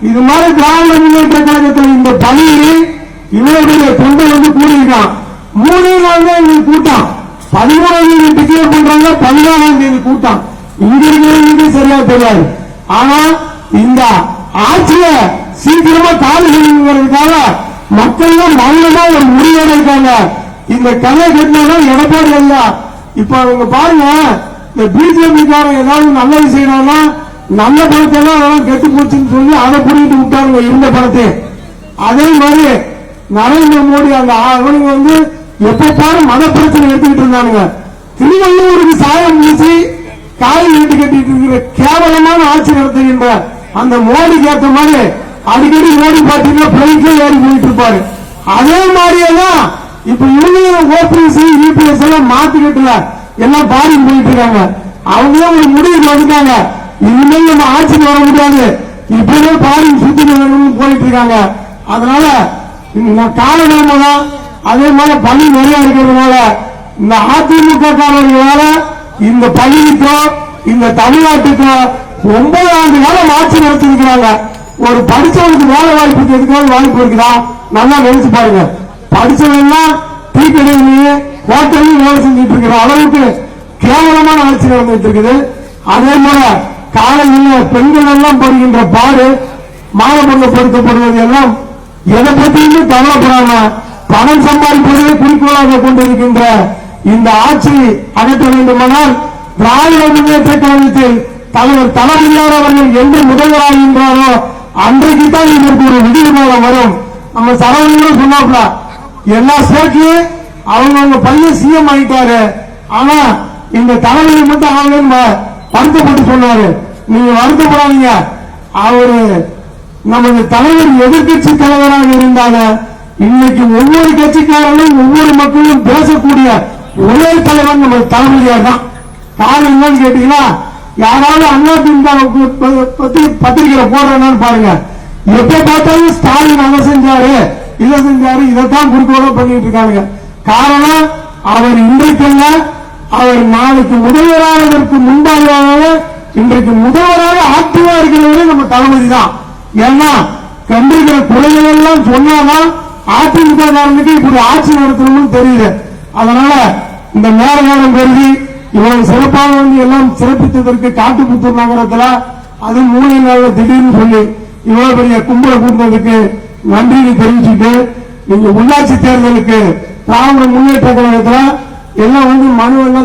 இது மாதிரி திராவிட முன்னேற்ற கழகத்தில் இந்த பணியை இவருடைய தொண்டை கூடியிருக்கான். 3 நாள் தான் எங்களுக்கு கூட்டம். 13ஆம் தேதி டிக்ளேர் பண்றாங்க, 14ஆம் தேதி கூட்டம். இங்க இருக்கிறது சரியா தெரியாது. ஆனா இந்த ஆட்சிய சீக்கிரமா காலங்கிறதுக்காக மக்கள் மௌனமா ஒரு முடிவோட இருக்காங்க. இந்த கதை கட்டினாலும் எடப்பாடி ஐயா இப்ப அவங்க பாருங்க, இந்த பிஜேபி காரன் ஏதாவது நல்லது செய்யறாங்கன்னா நல்ல பணத்தை எல்லாம் கெட்டு போச்சுன்னு சொல்லி அதை புரிட்டு விட்டாருங்க இருந்த பணத்தை. அதே மாதிரி நரேந்திர மோடி அந்த அவனுங்க எப்ப பாரு மத பிரச்சனை எடுத்துக்கிட்டு இருந்தானுங்க. திருவள்ளூருக்கு சாயம் வீசி காய் வீட்டு கட்டிட்டு இருக்கிற கேவலமான ஆட்சி நடத்துகின்ற அந்த மோடிக்கு ஏற்ற மாதிரி அடிக்கடி மோடி பாத்தீங்கன்னா பிளைட்ல ஏறி போயிட்டு இருப்பாரு. அதே மாதிரியெல்லாம் இப்ப இவங்க ஓபிஎஸ் யூபிஎஸ் எல்லாம் மாத்திக்கிட்டுல எல்லாம் பாடி போயிட்டு இருக்காங்க. அவங்க ஒரு முடிவுக்கு வந்துட்டாங்க, இனிமேல் நம்ம ஆட்சிக்கு வர முடியாது, இப்பவே பாடி சுத்தி போயிட்டு இருக்காங்க. அதனால காலநேரம் தான். அதே மாதிரி பள்ளி நிறைய இருக்கிறதுனால இந்த அதிமுக காரர்களால இந்த பள்ளிக்கும் இந்த தமிழ்நாட்டுக்கும் 9 ஆண்டு காலம் ஆட்சி நடத்திருக்கிறாங்க. ஒரு படிச்சவனுக்கு வேலை வாய்ப்புக்கு எதுக்காவது வாய்ப்பு இருக்குதா? நல்லா நினைச்சு பாருங்க. படிச்சவெல்லாம் டீ கடையிலேயே ஹோட்டலையும் வேலை செஞ்சுட்டு இருக்கிற அளவுக்கு கேவலமான ஆட்சி நடந்துட்டு இருக்குது. அதே போல காலையில் பெண்கள் எல்லாம் படுகின்ற பாடு, மானபங்கப்படுத்தப்படுவது எல்லாம் எதை பற்றியுமே கவலைப்படாம பணம் சம்பாதிப்பதே குறிக்கோளாக கொண்டிருக்கின்ற இந்த ஆட்சி அகற்ற வேண்டுமானால் திராவிட முன்னேற்ற கழகத்தில் தலைவர் தளபதியார் அவர்கள் எந்த முதல்வராகின்றாரோ அன்றைக்கு தான் இதற்கு ஒரு விடிவு காலம் வரும். நம்ம சரவணன் சொன்னாப்ல எல்லா ஸ்டேட்லயும் அவங்க பையன் சிஎம் ஆயிட்டாரு, ஆனா இந்த தலைவரை மட்டும் அவங்க வருத்தப்பட்டு சொன்னாரு. நீங்க வருத்தப்படாதீங்க, அவரு நமது தலைவர் எதிர்கட்சி தலைவராக இருந்தாங்க. இன்னைக்கு ஒவ்வொரு கட்சிக்காரர்களும் ஒவ்வொரு மக்களும் பேசக்கூடிய ஒரே தலைவர் நமது தளபதியார் தான். காரணம் என்னன்னு கேட்டீங்கன்னா, யாராவது அதிமுக பத்தி பத்திரிகையில போடுறான்னு பாருங்க, எப்ப பார்த்தாலும் ஸ்டாலின் அதை செஞ்சாரு இதை செஞ்சாரு, இதைத்தான் குறிக்கோளா பண்ணிட்டு இருக்காங்க. காரணம் அவர் இன்றைக்கல்ல, அவர் நாளைக்கு முதல்வராவதற்கு முன்பாக இன்றைக்கு முதல்வராக ஆக்டிவா இருக்கிறவரே நம்ம தளபதி தான். ஏன்னா கண்டிக்கிற குறைகள் எல்லாம் சொன்னாதான் அதிமுக காரனுக்கு இப்படி ஆட்சி நடத்தணும்னு தெரியுது. அதனால இந்த நேரம் கருதி இவ்வளவு சிறப்பாக எல்லாம் சிறப்பித்ததற்கு காட்டுப்புத்தூர் நகரத்தில் அது 3 நாள் திடீர்னு சொல்லி இவ்வளவு பெரிய கும்பலை கூட்டினதுக்கு நன்றியை தெரிவிச்சுட்டு, நீங்க உள்ளாட்சி தேர்தலுக்கு திராவிட முன்னேற்ற கழகத்தில் எல்லாம் மனு